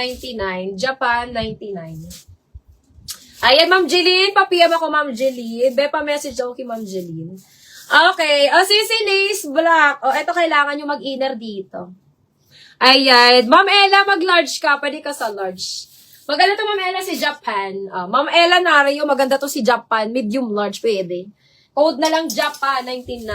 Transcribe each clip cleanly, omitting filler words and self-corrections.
99. Japan, 99. Ayan, Ma'am Jeline. Pa-PM ako, Ma'am Jeline. Pa-message ako kay Ma'am Jeline. Okay. O, Sisi Lace Black. O, eto kailangan nyo mag-inner dito. Ayan. Ma'am Ella, mag-large ka. Pwede ka sa large. Maganda to, Ma'am Ella, si Japan. Ma'am Ella Nario, maganda to si Japan. Medium large, pwede. Code na lang Japan, 99.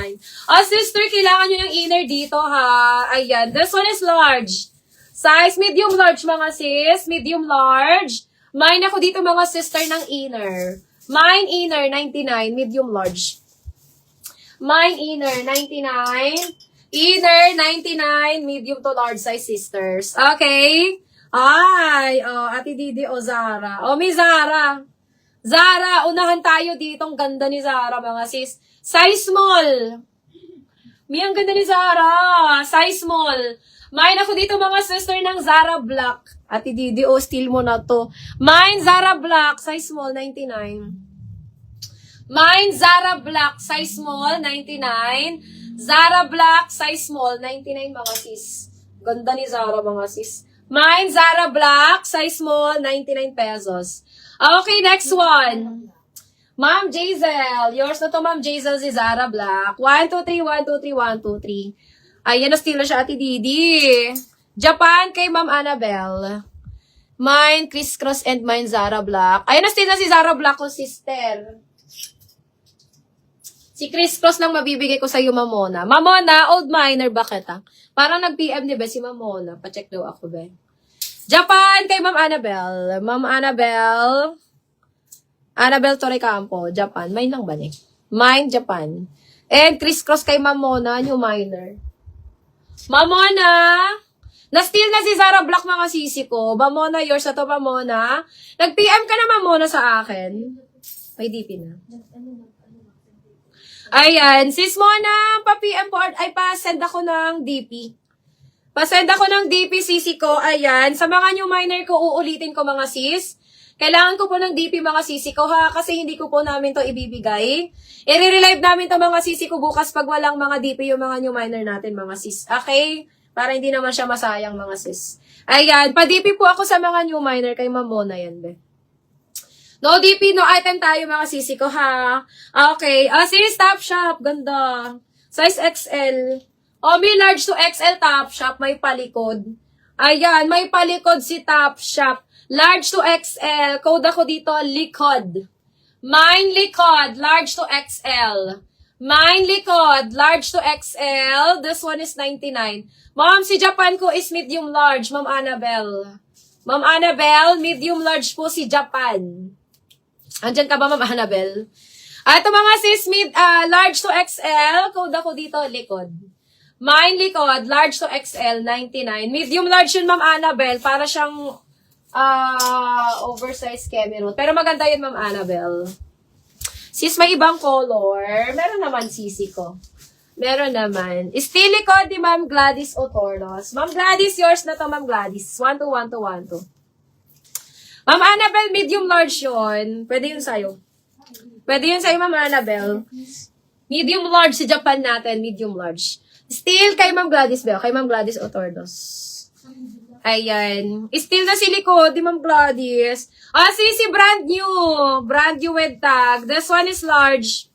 Sister, kailangan nyo yung inner dito, ha? Ayan. This one is large. Size medium large, mga sis. Medium large. Mine ako dito, mga sister, ng inner. Mine inner, 99. Medium large. Mine inner, 99. Inner, 99, medium to large size, sisters. Okay? Ay, Ate Didi o Zara. May Zara. Zara, unahan tayo dito. Ang ganda ni Zara, mga sis. Size small. Ang ganda ni Zara. Size small. Mine ako dito, mga sister, ng Zara Black. Ate Didi, steal mo na to. Mine, Zara Black, size small, 99. Mine, Zara Black, size small, 99. Zara Black, size small, 99, mga sis. Ganda ni Zara, mga sis. Mine, Zara Black, size small, 99 pesos. Okay, next one. Ma'am Jazel. Yours na to, Ma'am Jazel, si Zara Black. 1, 2, 3, 1, 2, 3, 1, 2, 3. Ayan, na-steal na siya, Ate Didi. Japan, kay Ma'am Annabelle. Mine, Chris Cross, and mine, Zara Black. Ayan, na-steal na si Zara Black ko, sister. Si Chris Cross lang mabibigay ko sa iyo, Mamona. Mamona, old miner, bakit Parang nag-PM ni ba si Mamona? Pa-check daw ako, be. Japan, kay Ma'am Annabelle. Ma'am Annabelle. Annabelle Torrecampo, Japan. Mine lang ba ni? Mine, Japan. And Chris Cross kay Mamona, new miner. Mamona! Na-steal na si Zara Black, mga sisi ko. Mamona, yours na to, Mamona. Nag-PM ka na, Mamona, sa akin. May DP na. Ayan, sis Mona, pa-PM po, ay pa-send ako ng DP. Pa-send ako ng DP, sisi ko, ayan. Sa mga new miner ko, uulitin ko, mga sis. Kailangan ko po ng DP, mga sisi ko, ha, kasi hindi ko po namin to ibibigay. I-relive namin to, mga sisi ko, bukas pag walang mga DP yung mga new miner natin, mga sis. Okay? Para hindi naman siya masayang, mga sis. Ayan, pa-DP po ako sa mga new miner, kay Mamona yan, be. No DP, no item tayo, mga sisi ko, ha? Okay. Sis, Top Shop. Ganda. Size XL. May large to XL Top Shop. May palikod. Ayan, may palikod si Top Shop. Large to XL. Code ako dito, likod. Mine likod. Large to XL. Mine likod. Large to XL. This one is 99. Ma'am, si Japan ko is medium large. Ma'am Annabelle. Ma'am Annabelle, medium large po si Japan. Andyan ka ba, Ma'am Annabelle? Ito, mga sis, large to XL. Code ako dito, likod. Mine likod, large to XL, 99. Medium large yun, Ma'am Annabelle. Para siyang oversized Cameron. Pero maganda yun, Ma'am Annabelle. Sis, may ibang color. Meron naman, sisi ko. Meron naman. Still likod ni Ma'am Gladys Otornos. Ma'am Gladys, yours na to, Ma'am Gladys. 1, 2, 1, 2, 1, 2. Ma'am Annabelle, medium large yun. Pwede yun sa'yo. Pwede yun sa'yo, Ma'am Annabelle. Medium large si Japan natin, medium large. Still kay Ma'am Gladys, Bell. Kay Ma'am Gladys Otornos. Ayan. Still na si likod, di Ma'am Gladys. Si brand new. Brand new with tag. This one is large.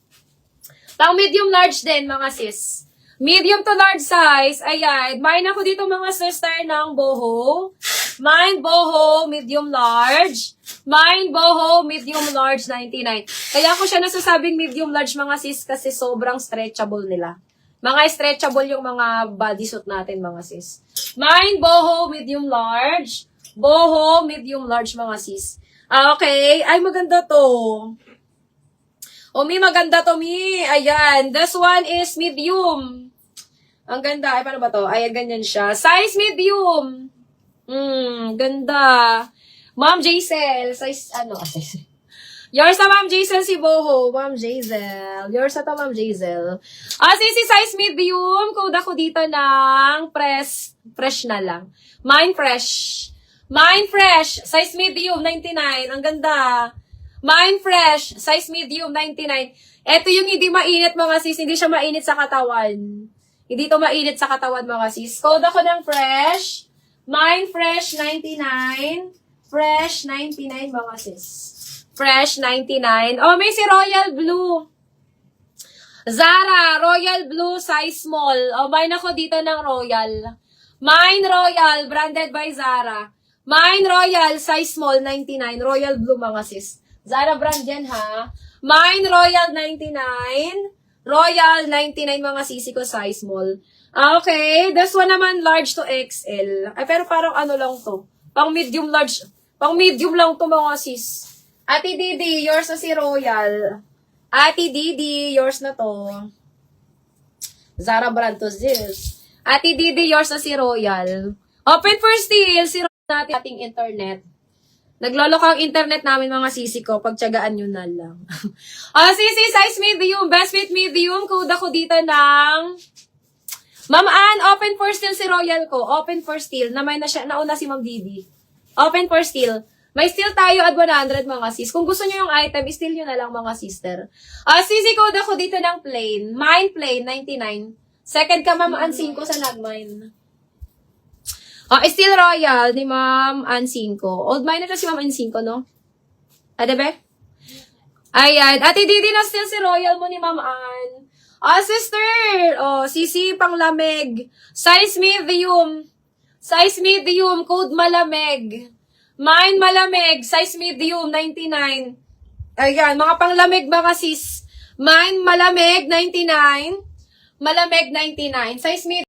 Pang medium large din, mga sis. Medium to large size. Ayan. Mine ako dito, mga sister, ng boho. Mine boho, medium large. Mine boho, medium large, 99. Kaya ko siya nasasabing medium large, mga sis, kasi sobrang stretchable nila. Mga stretchable yung mga bodysuit natin, mga sis. Mine boho, medium large. Boho, medium large, mga sis. Okay. Ay, maganda to. Mi, maganda to, Mi. Ayan. This one is medium. Ang ganda. Ay, paano ba to? Ayan, ganyan siya. Size medium. Ganda. Ma'am Jaisel, size, size. Yours na, Ma'am Jaisel, si Boho. Ma'am Jaisel. Yours na to, Ma'am Jaisel. Sisi, size medium. Code ako dito ng fresh na lang. Mine fresh. Mine fresh. Size medium, 99. Ang ganda. Mine fresh. Size medium, 99. Ito yung hindi mainit, mga sis. Hindi siya mainit sa katawan. Hindi to mainit sa katawan, mga sis. Code ako ng fresh. Mine, fresh 99. Fresh 99 mga sis. Fresh 99. Oh, may si Royal Blue. Zara, Royal Blue, size small. Oh, mine ako dito ng Royal. Mine Royal, branded by Zara. Mine Royal, size small, 99. Royal Blue mga sis. Zara brand yan ha. Mine Royal, 99. Royal, 99 mga sisi ko, size small. Okay, this one naman large to XL. Ay, pero parang ano lang to. Pang medium large. Pang medium lang to mga sis. Ate Didi, yours na si Royal. Ate Didi, yours na to. Zara brand to sis. Ate Didi, yours na si Royal. Open for steal, si Royal natin ating internet. Nagloloko ang internet namin mga sisi ko. Pagtyagaan nyo na lang. Sisi, size medium. Best fit medium. Kuda ko dito ng Ma'am Ann, open for steal si Royal ko. Open for steal. Namay na siya. Nauna si Ma'am Didi. Open for steal. May steal tayo at 100 mga sis. Kung gusto nyo yung item, steal nyo na lang mga sister. Sisi, code ako dito ng plain. Mine plain, 99. Second ka Ma'am Ann 5 sa nagmine. Steal Royal ni Ma'am Ann 5. Old mine na si Ma'am Ann 5, no? Adebe? Ayan. Ate Didi na steal si Royal mo ni Ma'am Ann. Sister! Sisi pang lamig. Size medium. Size medium. Code malamig. Mine malamig. Size medium, 99. Ayan, mga panglamig mga sis. Mine malamig, 99. Malamig, 99. Size medium.